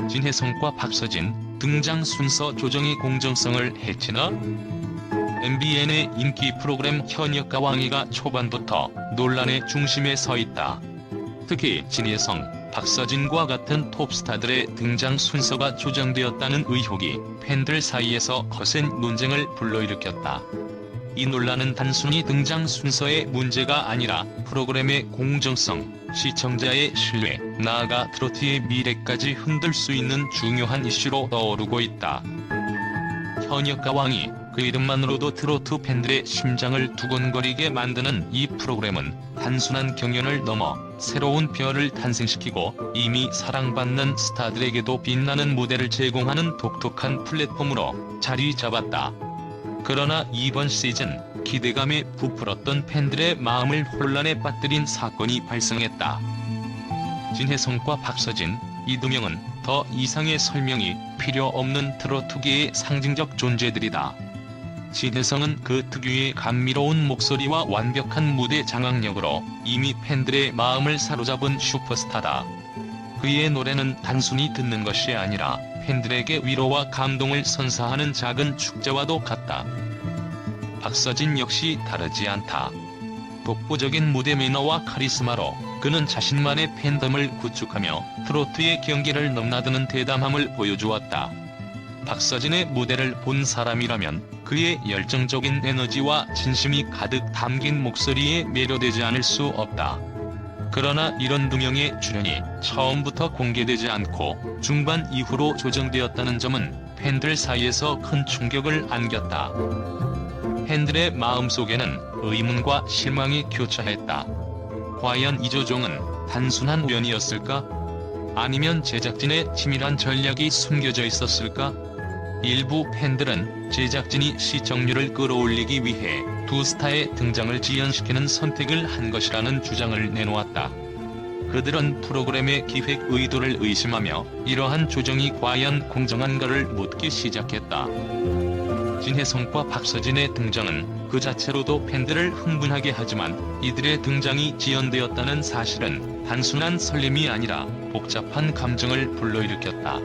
진혜성과 박서진 등장 순서 조정이 공정성을 해치나? MBN의 인기 프로그램 현역과 왕이가 초반부터 논란의 중심에 서 있다. 특히 진혜성, 박서진과 같은 톱스타들의 등장 순서가 조정되었다는 의혹이 팬들 사이에서 거센 논쟁을 불러일으켰다. 이 논란은 단순히 등장 순서의 문제가 아니라 프로그램의 공정성, 시청자의 신뢰, 나아가 트로트의 미래까지 흔들 수 있는 중요한 이슈로 떠오르고 있다. 현역과 왕이, 그 이름만으로도 트로트 팬들의 심장을 두근거리게 만드는 이 프로그램은 단순한 경연을 넘어 새로운 별을 탄생시키고 이미 사랑받는 스타들에게도 빛나는 무대를 제공하는 독특한 플랫폼으로 자리 잡았다. 그러나 이번 시즌 기대감에 부풀었던 팬들의 마음을 혼란에 빠뜨린 사건이 발생했다. 진혜성과 박서진, 이 두 명은 더 이상의 설명이 필요 없는 트로트계의 상징적 존재들이다. 진혜성은 그 특유의 감미로운 목소리와 완벽한 무대 장악력으로 이미 팬들의 마음을 사로잡은 슈퍼스타다. 그의 노래는 단순히 듣는 것이 아니라 팬들에게 위로와 감동을 선사하는 작은 축제와도 같다. 박서진 역시 다르지 않다. 독보적인 무대 매너와 카리스마로 그는 자신만의 팬덤을 구축하며 트로트의 경계를 넘나드는 대담함을 보여주었다. 박서진의 무대를 본 사람이라면 그의 열정적인 에너지와 진심이 가득 담긴 목소리에 매료되지 않을 수 없다. 그러나 이런 두 명의 출연이 처음부터 공개되지 않고 중반 이후로 조정되었다는 점은 팬들 사이에서 큰 충격을 안겼다. 팬들의 마음속에는 의문과 실망이 교차했다. 과연 이 조정은 단순한 우연이었을까? 아니면 제작진의 치밀한 전략이 숨겨져 있었을까? 일부 팬들은 제작진이 시청률을 끌어올리기 위해 두 스타의 등장을 지연시키는 선택을 한 것이라는 주장을 내놓았다. 그들은 프로그램의 기획 의도를 의심하며 이러한 조정이 과연 공정한가를 묻기 시작했다. 진혜성과 박서진의 등장은 그 자체로도 팬들을 흥분하게 하지만 이들의 등장이 지연되었다는 사실은 단순한 설렘이 아니라 복잡한 감정을 불러일으켰다.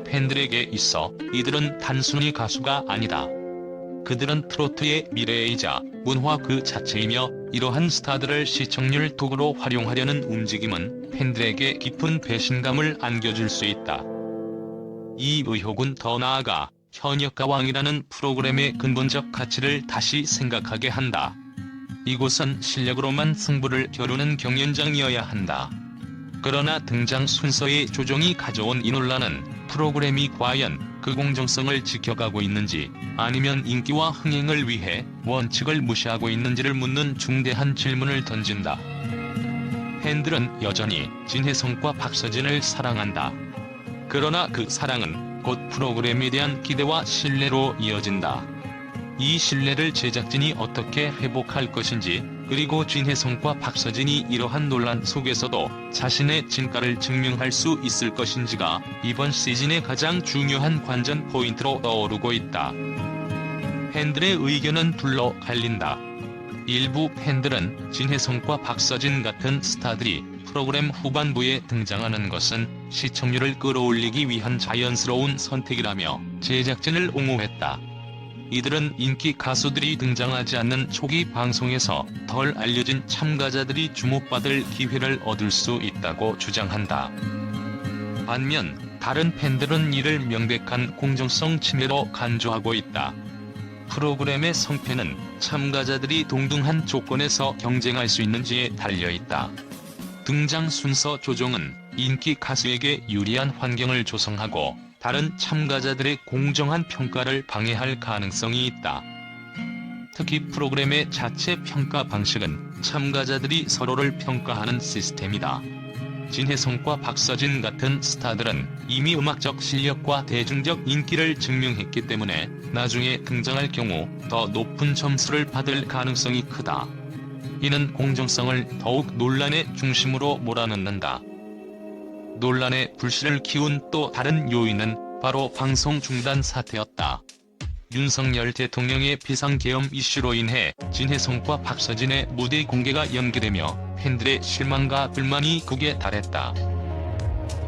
팬들에게 있어 이들은 단순히 가수가 아니다. 그들은 트로트의 미래이자 문화 그 자체이며 이러한 스타들을 시청률 도구로 활용하려는 움직임은 팬들에게 깊은 배신감을 안겨줄 수 있다. 이 의혹은 더 나아가 현역과 왕이라는 프로그램의 근본적 가치를 다시 생각하게 한다. 이곳은 실력으로만 승부를 겨루는 경연장이어야 한다. 그러나 등장 순서의 조정이 가져온 이 논란은 프로그램이 과연 그 공정성을 지켜가고 있는지 아니면 인기와 흥행을 위해 원칙을 무시하고 있는지를 묻는 중대한 질문을 던진다. 팬들은 여전히 진혜성과 박서진을 사랑한다. 그러나 그 사랑은 곧 프로그램에 대한 기대와 신뢰로 이어진다. 이 신뢰를 제작진이 어떻게 회복할 것인지, 그리고 진혜성과 박서진이 이러한 논란 속에서도 자신의 진가를 증명할 수 있을 것인지가 이번 시즌의 가장 중요한 관전 포인트로 떠오르고 있다. 팬들의 의견은 둘로 갈린다. 일부 팬들은 진혜성과 박서진 같은 스타들이 프로그램 후반부에 등장하는 것은 시청률을 끌어올리기 위한 자연스러운 선택이라며 제작진을 옹호했다. 이들은 인기 가수들이 등장하지 않는 초기 방송에서 덜 알려진 참가자들이 주목받을 기회를 얻을 수 있다고 주장한다. 반면 다른 팬들은 이를 명백한 공정성 침해로 간주하고 있다. 프로그램의 성패는 참가자들이 동등한 조건에서 경쟁할 수 있는지에 달려있다. 등장 순서 조정은 인기 가수에게 유리한 환경을 조성하고 다른 참가자들의 공정한 평가를 방해할 가능성이 있다. 특히 프로그램의 자체 평가 방식은 참가자들이 서로를 평가하는 시스템이다. 진혜성과 박서진 같은 스타들은 이미 음악적 실력과 대중적 인기를 증명했기 때문에 나중에 등장할 경우 더 높은 점수를 받을 가능성이 크다. 이는 공정성을 더욱 논란의 중심으로 몰아넣는다. 논란의 불씨를 키운 또 다른 요인은 바로 방송 중단 사태였다. 윤석열 대통령의 비상계엄 이슈로 인해 진혜성과 박서진의 무대 공개가 연기되며 팬들의 실망과 불만이 극에 달했다.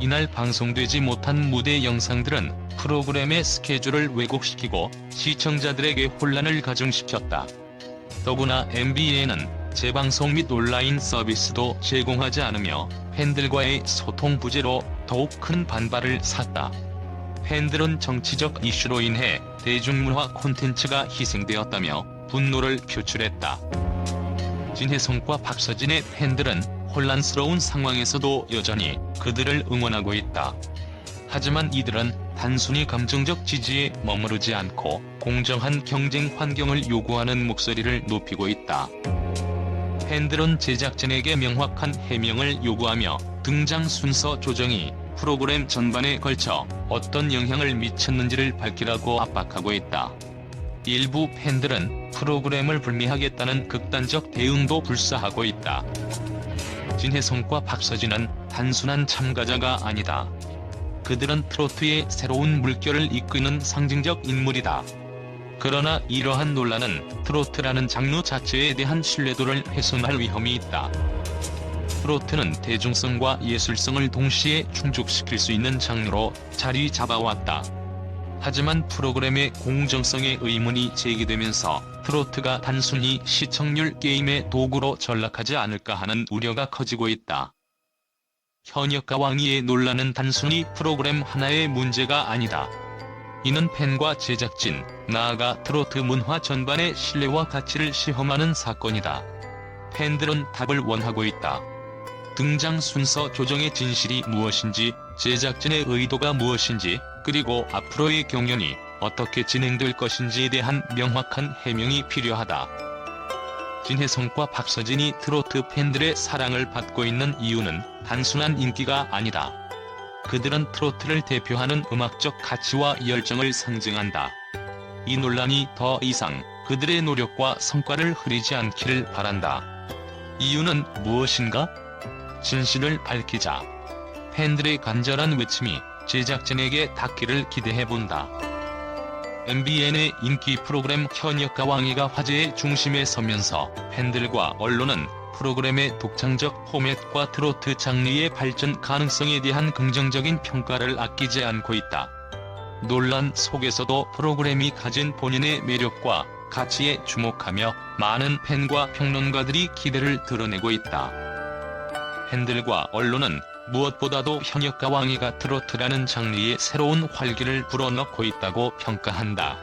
이날 방송되지 못한 무대 영상들은 프로그램의 스케줄을 왜곡시키고 시청자들에게 혼란을 가중시켰다. 더구나 MBN은 재방송 및 온라인 서비스도 제공하지 않으며 팬들과의 소통 부재로 더욱 큰 반발을 샀다. 팬들은 정치적 이슈로 인해 대중문화 콘텐츠가 희생되었다며 분노를 표출했다. 진혜성과 박서진의 팬들은 혼란스러운 상황에서도 여전히 그들을 응원하고 있다. 하지만 이들은 단순히 감정적 지지에 머무르지 않고 공정한 경쟁 환경을 요구하는 목소리를 높이고 있다. 팬들은 제작진에게 명확한 해명을 요구하며 등장 순서 조정이 프로그램 전반에 걸쳐 어떤 영향을 미쳤는지를 밝히라고 압박하고 있다. 일부 팬들은 프로그램을 불미하겠다는 극단적 대응도 불사하고 있다. 진혜성과 박서진은 단순한 참가자가 아니다. 그들은 트로트의 새로운 물결을 이끄는 상징적 인물이다. 그러나 이러한 논란은 트로트라는 장르 자체에 대한 신뢰도를 훼손할 위험이 있다. 트로트는 대중성과 예술성을 동시에 충족시킬 수 있는 장르로 자리 잡아왔다. 하지만 프로그램의 공정성에 의문이 제기되면서 트로트가 단순히 시청률 게임의 도구로 전락하지 않을까 하는 우려가 커지고 있다. 현역과 왕위의 논란은 단순히 프로그램 하나의 문제가 아니다. 이는 팬과 제작진, 나아가 트로트 문화 전반의 신뢰와 가치를 시험하는 사건이다. 팬들은 답을 원하고 있다. 등장 순서 조정의 진실이 무엇인지, 제작진의 의도가 무엇인지, 그리고 앞으로의 경연이 어떻게 진행될 것인지에 대한 명확한 해명이 필요하다. 진혜성과 박서진이 트로트 팬들의 사랑을 받고 있는 이유는 단순한 인기가 아니다. 그들은 트로트를 대표하는 음악적 가치와 열정을 상징한다. 이 논란이 더 이상 그들의 노력과 성과를 흐리지 않기를 바란다. 이유는 무엇인가? 진실을 밝히자. 팬들의 간절한 외침이 제작진에게 닿기를 기대해본다. MBN의 인기 프로그램 현역과 왕위가 화제의 중심에 서면서 팬들과 언론은 프로그램의 독창적 포맷과 트로트 장르의 발전 가능성에 대한 긍정적인 평가를 아끼지 않고 있다. 논란 속에서도 프로그램이 가진 본인의 매력과 가치에 주목하며 많은 팬과 평론가들이 기대를 드러내고 있다. 팬들과 언론은 무엇보다도 현역과 왕위가 트로트라는 장르의 새로운 활기를 불어넣고 있다고 평가한다.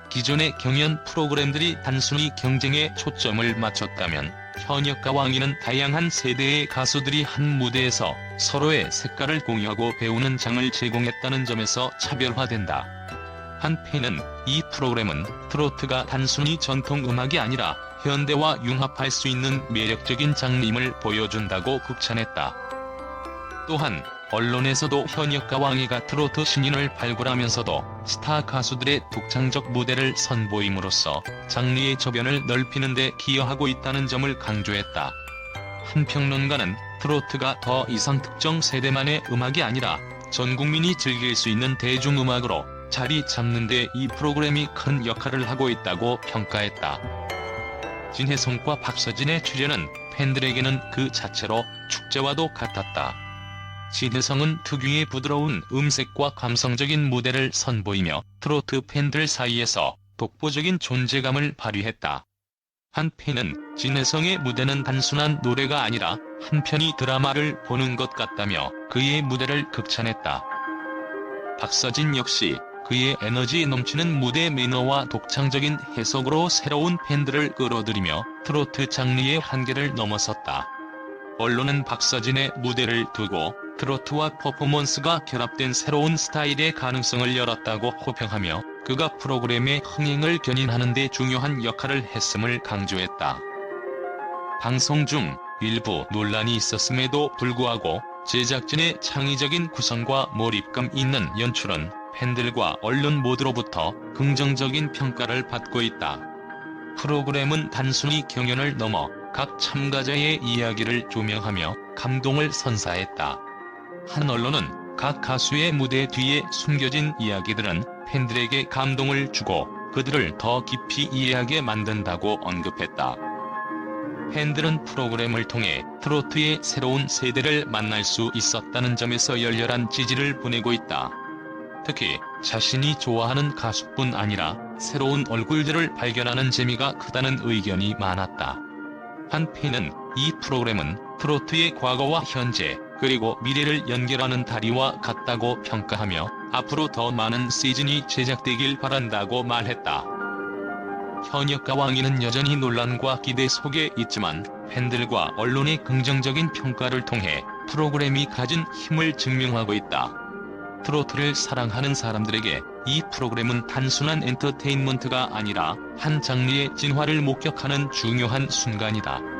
기존의 경연 프로그램들이 단순히 경쟁에 초점을 맞췄다면 현역과 왕위는 다양한 세대의 가수들이 한 무대에서 서로의 색깔을 공유하고 배우는 장을 제공했다는 점에서 차별화된다. 한편은 이 프로그램은 트로트가 단순히 전통 음악이 아니라 현대와 융합할 수 있는 매력적인 장르임을 보여준다고 극찬했다. 또한 언론에서도 현역과 왕위가 트로트 신인을 발굴하면서도 스타 가수들의 독창적 무대를 선보임으로써 장르의 저변을 넓히는 데 기여하고 있다는 점을 강조했다. 한 평론가는 트로트가 더 이상 특정 세대만의 음악이 아니라 전 국민이 즐길 수 있는 대중음악으로 자리 잡는 데 이 프로그램이 큰 역할을 하고 있다고 평가했다. 진혜성과 박서진의 출연은 팬들에게는 그 자체로 축제와도 같았다. 진혜성은 특유의 부드러운 음색과 감성적인 무대를 선보이며 트로트 팬들 사이에서 독보적인 존재감을 발휘했다. 한 팬은 진혜성의 무대는 단순한 노래가 아니라 한 편의 드라마를 보는 것 같다며 그의 무대를 극찬했다. 박서진 역시 그의 에너지 넘치는 무대 매너와 독창적인 해석으로 새로운 팬들을 끌어들이며 트로트 장르의 한계를 넘어섰다. 언론은 박서진의 무대를 두고 트로트와 퍼포먼스가 결합된 새로운 스타일의 가능성을 열었다고 호평하며 그가 프로그램의 흥행을 견인하는 데 중요한 역할을 했음을 강조했다. 방송 중 일부 논란이 있었음에도 불구하고 제작진의 창의적인 구성과 몰입감 있는 연출은 팬들과 언론 모두로부터 긍정적인 평가를 받고 있다. 프로그램은 단순히 경연을 넘어 각 참가자의 이야기를 조명하며 감동을 선사했다. 한 언론은 각 가수의 무대 뒤에 숨겨진 이야기들은 팬들에게 감동을 주고 그들을 더 깊이 이해하게 만든다고 언급했다. 팬들은 프로그램을 통해 트로트의 새로운 세대를 만날 수 있었다는 점에서 열렬한 지지를 보내고 있다. 특히 자신이 좋아하는 가수뿐 아니라 새로운 얼굴들을 발견하는 재미가 크다는 의견이 많았다. 한 팬은 이 프로그램은 트로트의 과거와 현재 그리고 미래를 연결하는 다리와 같다고 평가하며 앞으로 더 많은 시즌이 제작되길 바란다고 말했다. 현역가 왕이는 여전히 논란과 기대 속에 있지만 팬들과 언론의 긍정적인 평가를 통해 프로그램이 가진 힘을 증명하고 있다. 트로트를 사랑하는 사람들에게 이 프로그램은 단순한 엔터테인먼트가 아니라 한 장르의 진화를 목격하는 중요한 순간이다.